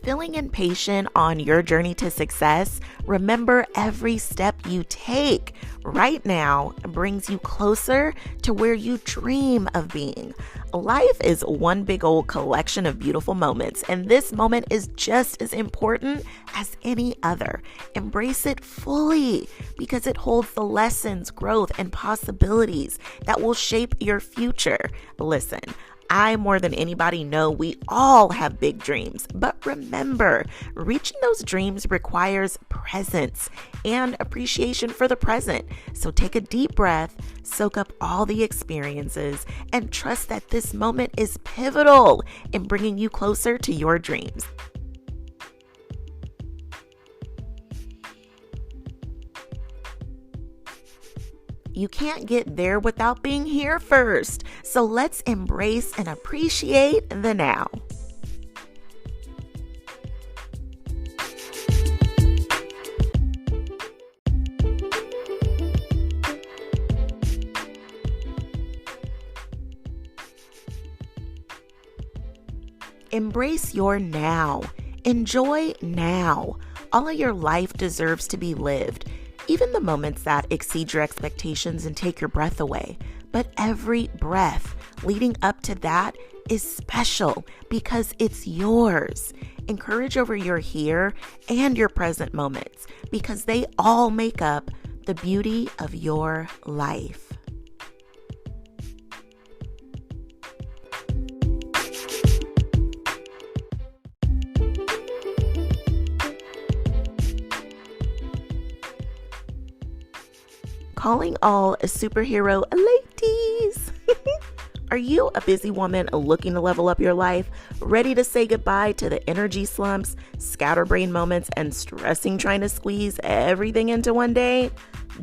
Feeling impatient on your journey to success? Remember, every step you take right now brings you closer to where you dream of being. Life is one big old collection of beautiful moments, and this moment is just as important as any other. Embrace it fully because it holds the lessons, growth, and possibilities that will shape your future. Listen, I, more than anybody, know we all have big dreams, but remember, reaching those dreams requires presence and appreciation for the present. So take a deep breath, soak up all the experiences, and trust that this moment is pivotal in bringing you closer to your dreams. You can't get there without being here first. So let's embrace and appreciate the now. Embrace your now. Enjoy now. All of your life deserves to be lived. Even the moments that exceed your expectations and take your breath away. But every breath leading up to that is special because it's yours. Encourage over your here and your present moments because they all make up the beauty of your life. Calling all superhero ladies. Are you a busy woman looking to level up your life, ready to say goodbye to the energy slumps, scatterbrain moments, and stressing trying to squeeze everything into one day?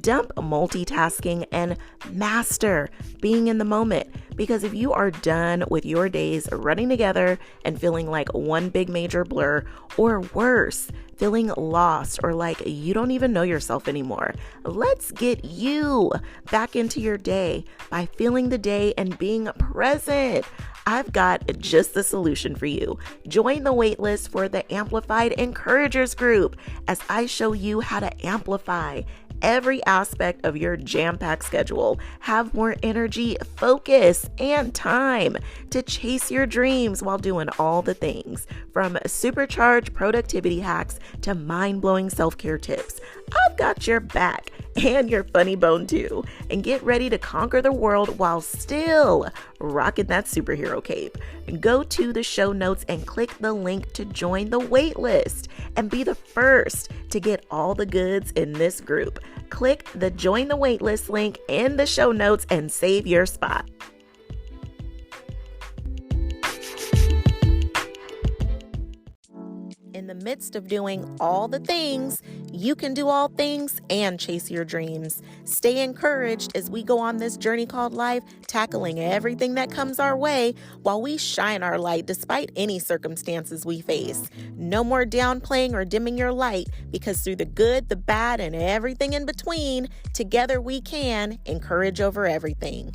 Dump multitasking and master being in the moment. Because if you are done with your days running together and feeling like one big major blur, or worse, feeling lost or like you don't even know yourself anymore, let's get you back into your day by feeling the day and being present. I've got just the solution for you. Join the waitlist for the Amplified Encouragers group as I show you how to amplify every aspect of your jam-packed schedule, have more energy, focus, and time to chase your dreams while doing all the things, from supercharged productivity hacks to mind-blowing self-care tips. I've got your back and your funny bone too, and get ready to conquer the world while still rocking that superhero cape. Go to the show notes and click the link to join the waitlist and be the first to get all the goods in this group. Click the join the waitlist link in the show notes and save your spot. In the midst of doing all the things, you can do all things and chase your dreams. Stay encouraged as we go on this journey called life, tackling everything that comes our way while we shine our light despite any circumstances we face. No more downplaying or dimming your light, because through the good, the bad, and everything in between, together we can encourage over everything.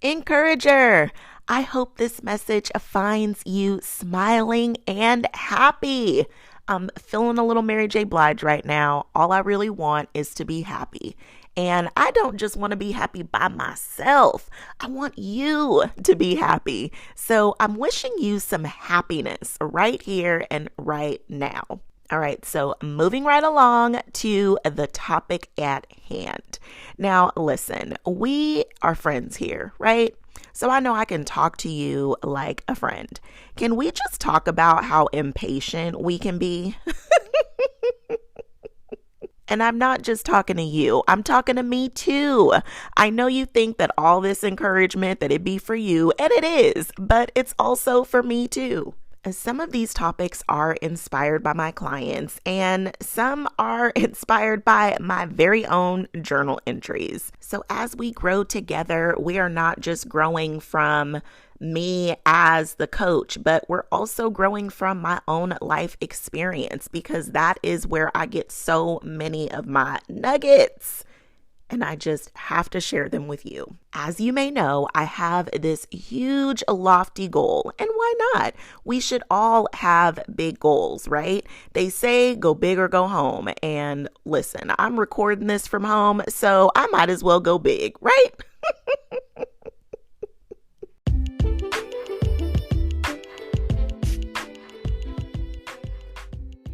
Encourager! I hope this message finds you smiling and happy. I'm feeling a little Mary J. Blige right now. All I really want is to be happy. And I don't just want to be happy by myself. I want you to be happy. So I'm wishing you some happiness right here and right now. All right, so moving right along to the topic at hand. Now, listen, we are friends here, right? So I know I can talk to you like a friend. Can we just talk about how impatient we can be? And I'm not just talking to you. I'm talking to me too. I know you think that all this encouragement, that it be for you, and it is, but it's also for me too. Some of these topics are inspired by my clients, and some are inspired by my very own journal entries. So as we grow together, we are not just growing from me as the coach, but we're also growing from my own life experience, because that is where I get so many of my nuggets. and I just have to share them with you. As you may know, I have this huge, lofty goal, and why not? We should all have big goals, right? They say go big or go home, and listen, I'm recording this from home, so I might as well go big, right?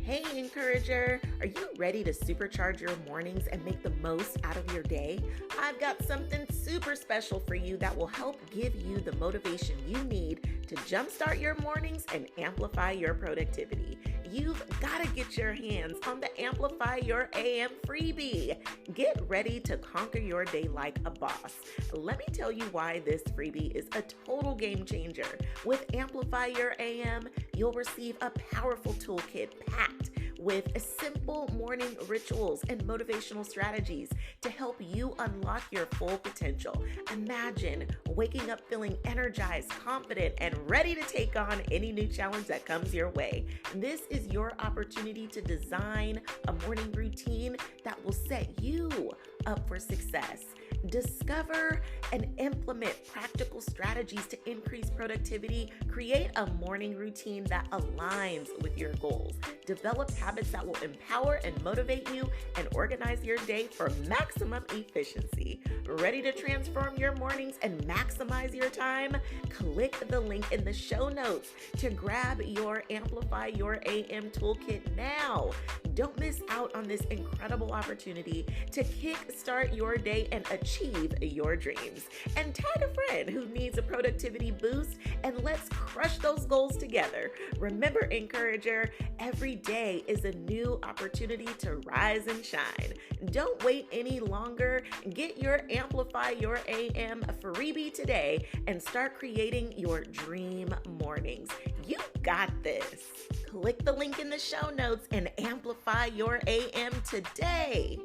Hey, encourager, are you ready to supercharge your mornings and make the most out of your day? I've got something super special for you that will help give you the motivation you need to jumpstart your mornings and amplify your productivity. You've got to get your hands on the Amplify Your AM freebie. Get ready to conquer your day like a boss. Let me tell you why this freebie is a total game changer. With Amplify Your AM, you'll receive a powerful toolkit packed with simple morning rituals and motivational strategies to help you unlock your full potential. Imagine waking up feeling energized, confident, and ready to take on any new challenge that comes your way. This is your opportunity to design a morning routine that will set you up for success. Discover and implement practical strategies to increase productivity. Create a morning routine that aligns with your goals. Develop habits that will empower and motivate you, and organize your day for maximum efficiency. Ready to transform your mornings and maximize your time? Click the link in the show notes to grab your Amplify Your AM toolkit now. Don't miss out on this incredible opportunity to kickstart your day and achieve your dreams. And tag a friend who needs a productivity boost, and let's crush those goals together. Remember, encourager, every day is a new opportunity to rise and shine. Don't wait any longer. Get your Amplify Your AM freebie today and start creating your dream mornings. You got this. Click the link in the show notes and amplify your AM today.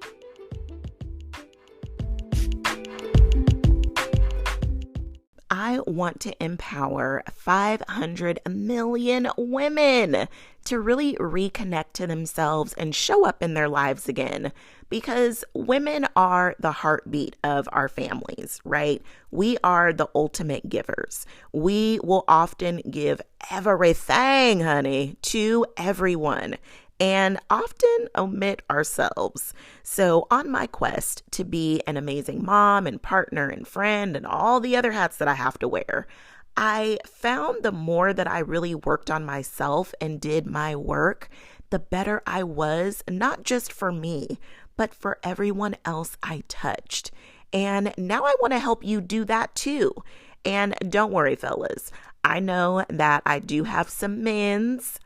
I want to empower 500 million women to really reconnect to themselves and show up in their lives again, because women are the heartbeat of our families, right? We are the ultimate givers. We will often give everything, honey, to everyone, and often omit ourselves. So on my quest to be an amazing mom and partner and friend and all the other hats that I have to wear, I found the more that I really worked on myself and did my work, the better I was, not just for me, but for everyone else I touched. And now I want to help you do that too. And don't worry, fellas, I know that I do have some men's,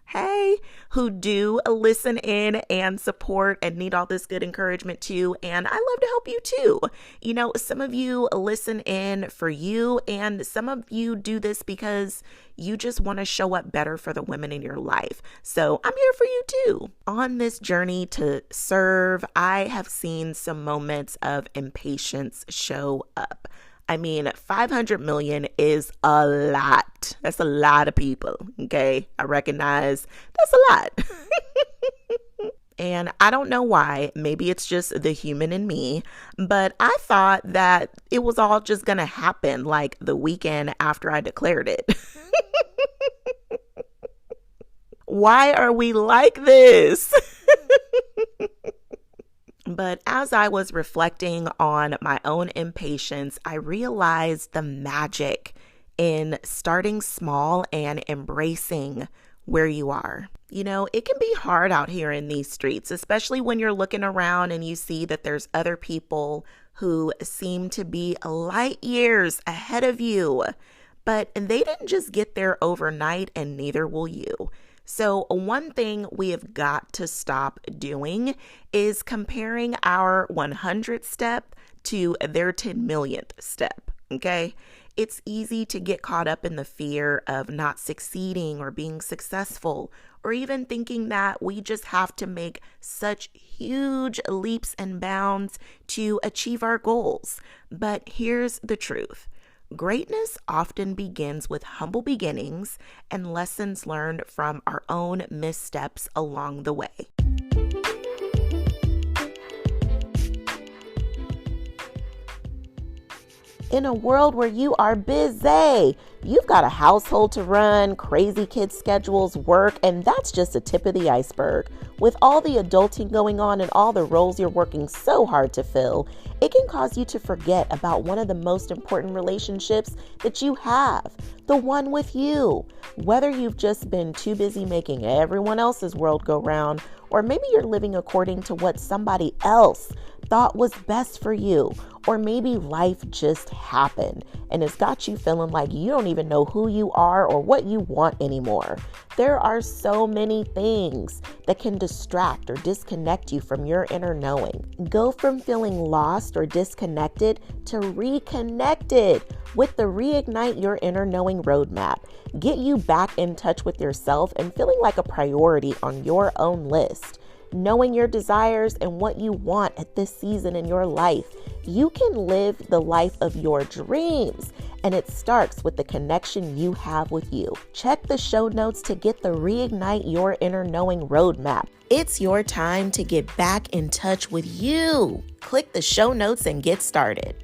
who do listen in and support and need all this good encouragement too. And I love to help you too. You know, some of you listen in for you, and some of you do this because you just want to show up better for the women in your life. So I'm here for you too. On this journey to serve, I have seen some moments of impatience show up. I mean, 500 million is a lot. That's a lot of people, okay? I recognize that's a lot. And I don't know why. Maybe it's just the human in me, but I thought that it was all just going to happen like the weekend after I declared it. Why are we like this? But as I was reflecting on my own impatience, I realized the magic in starting small and embracing where you are. You know, it can be hard out here in these streets, especially when you're looking around and you see that there's other people who seem to be light years ahead of you. But they didn't just get there overnight, and neither will you. So one thing we have got to stop doing is comparing our 100th step to their 10 millionth step, okay? It's easy to get caught up in the fear of not succeeding or being successful, or even thinking that we just have to make such huge leaps and bounds to achieve our goals. But here's the truth. Greatness often begins with humble beginnings and lessons learned from our own missteps along the way. In a world where you are busy, you've got a household to run, crazy kids' schedules, work, and that's just the tip of the iceberg. With all the adulting going on and all the roles you're working so hard to fill, it can cause you to forget about one of the most important relationships that you have, the one with you. Whether you've just been too busy making everyone else's world go round, or maybe you're living according to what somebody else thought was best for you, or maybe life just happened and it's got you feeling like you don't even know who you are or what you want anymore. There are so many things that can distract or disconnect you from your inner knowing. Go from feeling lost or disconnected to reconnected with the Reignite Your Inner Knowing roadmap. Get you back in touch with yourself and feeling like a priority on your own list. Knowing your desires and what you want at this season in your life, you can live the life of your dreams. And it starts with the connection you have with you. Check the show notes to get the Reignite Your Inner Knowing roadmap. It's your time to get back in touch with you. Click the show notes and get started.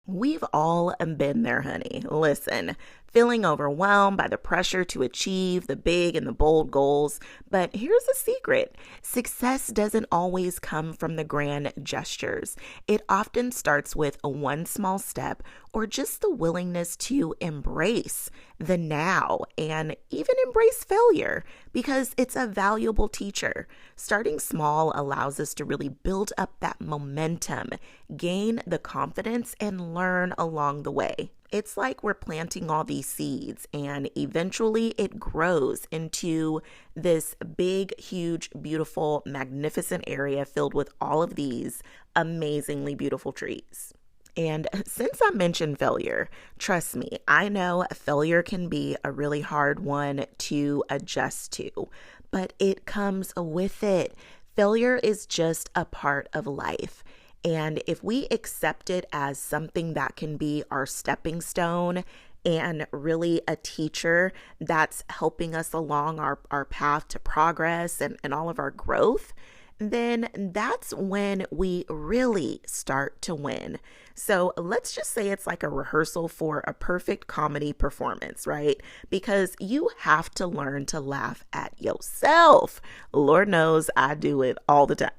We've all been there, honey. Listen, feeling overwhelmed by the pressure to achieve the big and the bold goals. But here's a secret. Success doesn't always come from the grand gestures. It often starts with one small step or just the willingness to embrace the now and even embrace failure because it's a valuable teacher. Starting small allows us to really build up that momentum, gain the confidence, and learn along the way. It's like we're planting all these seeds and eventually it grows into this big, huge, beautiful, magnificent area filled with all of these amazingly beautiful trees. And since I mentioned failure, trust me, I know failure can be a really hard one to adjust to, but it comes with it. Failure is just a part of life. And if we accept it as something that can be our stepping stone and really a teacher that's helping us along our path to progress and all of our growth, then that's when we really start to win. So let's just say it's like a rehearsal for a perfect comedy performance, right? Because you have to learn to laugh at yourself. Lord knows I do it all the time.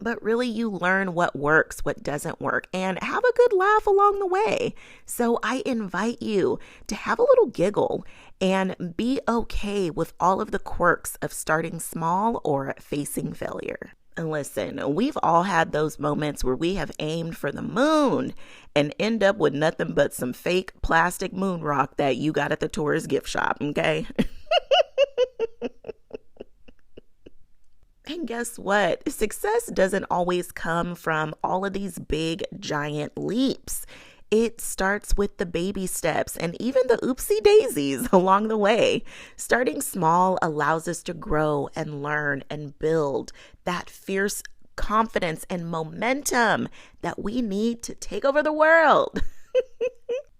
But really, you learn what works, what doesn't work, and have a good laugh along the way. So I invite you to have a little giggle and be okay with all of the quirks of starting small or facing failure. And listen, we've all had those moments where we have aimed for the moon and end up with nothing but some fake plastic moon rock that you got at the tourist gift shop, okay? And guess what? Success doesn't always come from all of these big, giant leaps. It starts with the baby steps and even the oopsie daisies along the way. Starting small allows us to grow and learn and build that fierce confidence and momentum that we need to take over the world.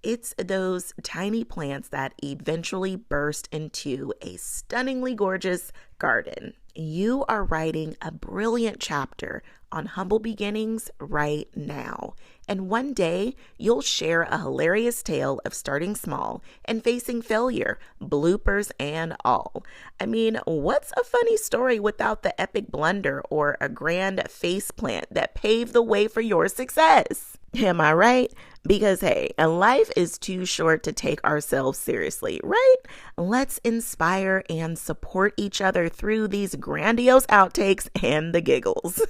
It's those tiny plants that eventually burst into a stunningly gorgeous garden. You are writing a brilliant chapter on humble beginnings right now. And one day, you'll share a hilarious tale of starting small and facing failure, bloopers and all. I mean, what's a funny story without the epic blunder or a grand faceplant that paved the way for your success? Am I right? Because hey, life is too short to take ourselves seriously, right? Let's inspire and support each other through these grandiose outtakes and the giggles.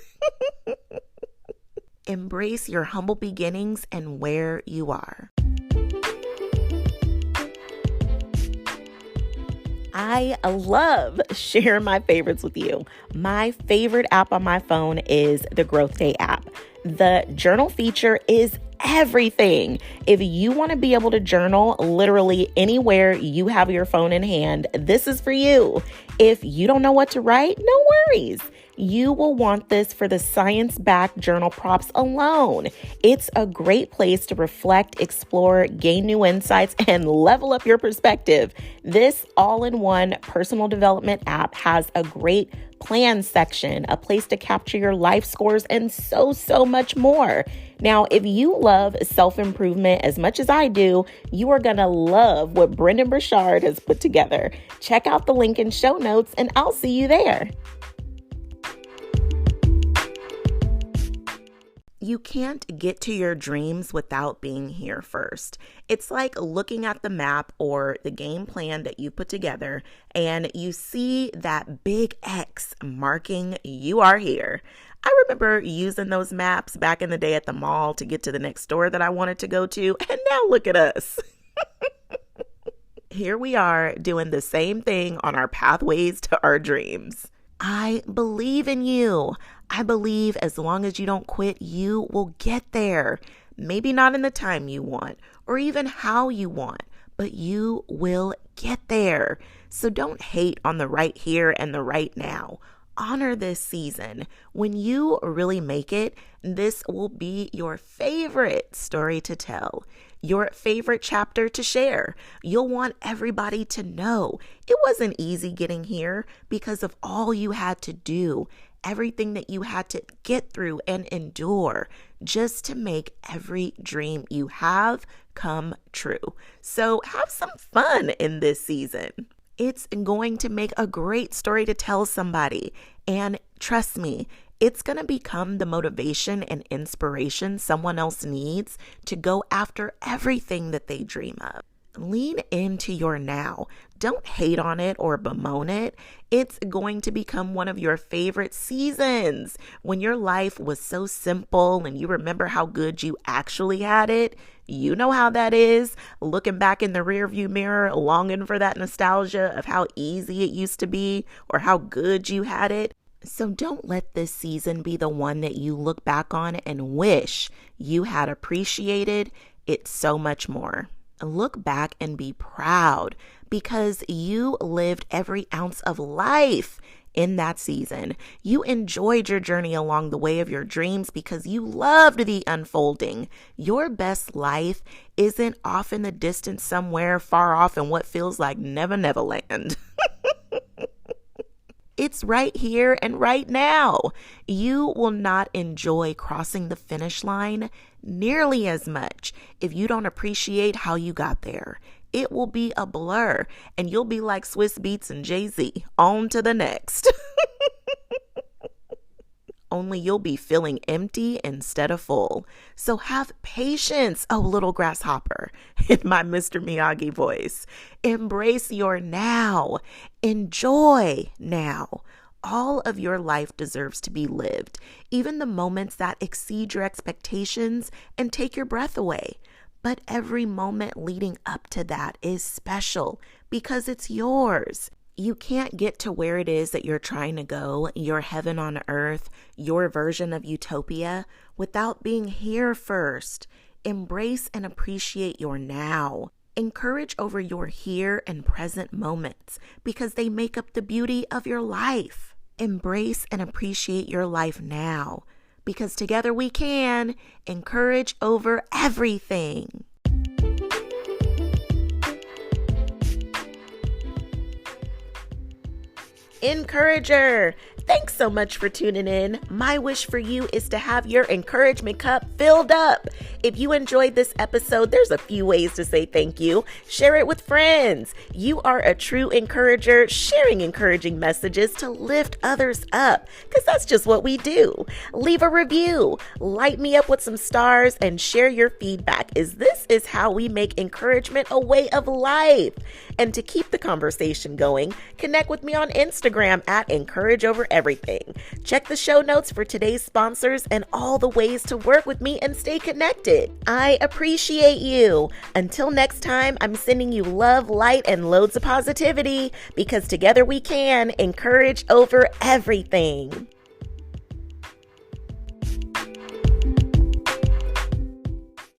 Embrace your humble beginnings and where you are. I love sharing my favorites with you. My favorite app on my phone is the Growth Day app. The journal feature is everything. If you want to be able to journal literally anywhere you have your phone in hand, this is for you. If you don't know what to write, no worries. You will want this for the science-backed journal prompts alone. It's a great place to reflect, explore, gain new insights, and level up your perspective. This all-in-one personal development app has a great plan section, a place to capture your life scores, and so much more. Now, if you love self-improvement as much as I do, you are going to love what Brendan Burchard has put together. Check out the link in show notes, and I'll see you there. You can't get to your dreams without being here first. It's like looking at the map or the game plan that you put together and you see that big X marking you are here. I remember using those maps back in the day at the mall to get to the next store that I wanted to go to, and now look at us. Here we are doing the same thing on our pathways to our dreams. I believe in you. I believe as long as you don't quit, you will get there. Maybe not in the time you want or even how you want, but you will get there. So don't hate on the right here and the right now. Honor this season. When you really make it, this will be your favorite story to tell, your favorite chapter to share. You'll want everybody to know it wasn't easy getting here because of all you had to do, everything that you had to get through and endure just to make every dream you have come true. So have some fun in this season. It's going to make a great story to tell somebody. And trust me, it's going to become the motivation and inspiration someone else needs to go after everything that they dream of. Lean into your now. Don't hate on it or bemoan it. It's going to become one of your favorite seasons. When your life was so simple and you remember how good you actually had it, you know how that is. Looking back in the rearview mirror, longing for that nostalgia of how easy it used to be or how good you had it. So don't let this season be the one that you look back on and wish you had appreciated it so much more. Look back and be proud because you lived every ounce of life in that season. You enjoyed your journey along the way of your dreams because you loved the unfolding. Your best life isn't off in the distance somewhere far off in what feels like Never Land. It's right here and right now. You will not enjoy crossing the finish line nearly as much if you don't appreciate how you got there. It will be a blur and you'll be like Swiss Beats and Jay-Z, on to the next. Only you'll be feeling empty instead of full. So have patience, oh little grasshopper, in my Mr. Miyagi voice. Embrace your now. Enjoy now. All of your life deserves to be lived, even the moments that exceed your expectations and take your breath away. But every moment leading up to that is special because it's yours. You can't get to where it is that you're trying to go, your heaven on earth, your version of utopia, without being here first. Embrace and appreciate your now. Encourage over your here and present moments because they make up the beauty of your life. Embrace and appreciate your life now because together we can. Encourage over everything. Encourager, thanks so much for tuning in. My wish for you is to have your encouragement cup filled up. If you enjoyed this episode, there's a few ways to say thank you. Share it with friends. You are a true encourager, sharing encouraging messages to lift others up, because that's just what we do. Leave a review, light me up with some stars, and share your feedback, as this is how we make encouragement a way of life. And to keep the conversation going, connect with me on Instagram at Encourage Over Everything. Check the show notes for today's sponsors and all the ways to work with me and stay connected. I appreciate you. Until next time, I'm sending you love, light, and loads of positivity because together we can encourage over everything.